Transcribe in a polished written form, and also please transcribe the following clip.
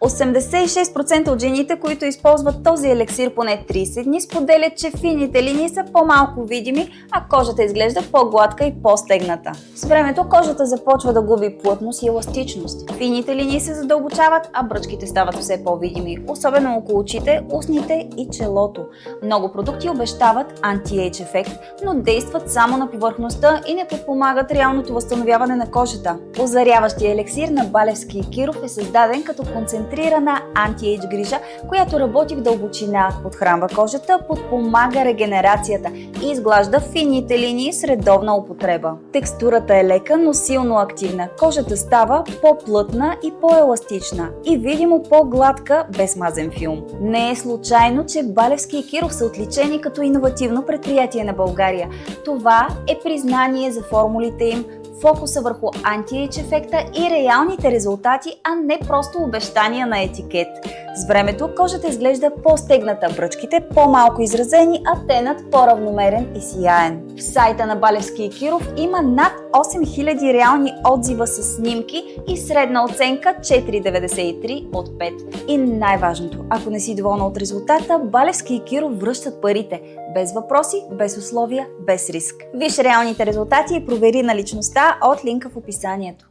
86% от жените, които използват този елексир поне 30 дни, споделят, че фините линии са по-малко видими, а кожата изглежда по-гладка и по-стегната. С времето кожата започва да губи плътност и еластичност. Фините линии се задълбочават, а бръчките стават все по-видими, особено около очите, устните и челото. Много продукти обещават анти-ейдж ефект, но действат само на повърхността и не подпомагат реалното възстановяване на кожата. Озаряващия елексир на Балевски и Киров е създаден като концентрирана анти-ейдж грижа, която работи в дълбочина, подхранва кожата, подпомага регенерацията и изглажда фините линии с редовна употреба. Текстурата е лека, но силно активна. Кожата става по-плътна и по-еластична и видимо по-гладка без мазен филм. Не е случайно, че Балевски и Киров са отличени като иновативно предприятие на България. Това е признание за формулите им, фокуса върху анти-ейдж ефекта и реалните резултати, а не просто обещания на етикет. С времето кожата изглежда по-стегната, бръчките по-малко изразени, а тенът по-равномерен и сияен. В сайта на Балевски и Киров има над 8000 реални отзива с снимки и средна оценка 4,93 от 5. И най-важното, ако не си доволна от резултата, Балевски и Киров връщат парите. Без въпроси, без условия, без риск. Виж реалните резултати и провери наличността от линка в описанието.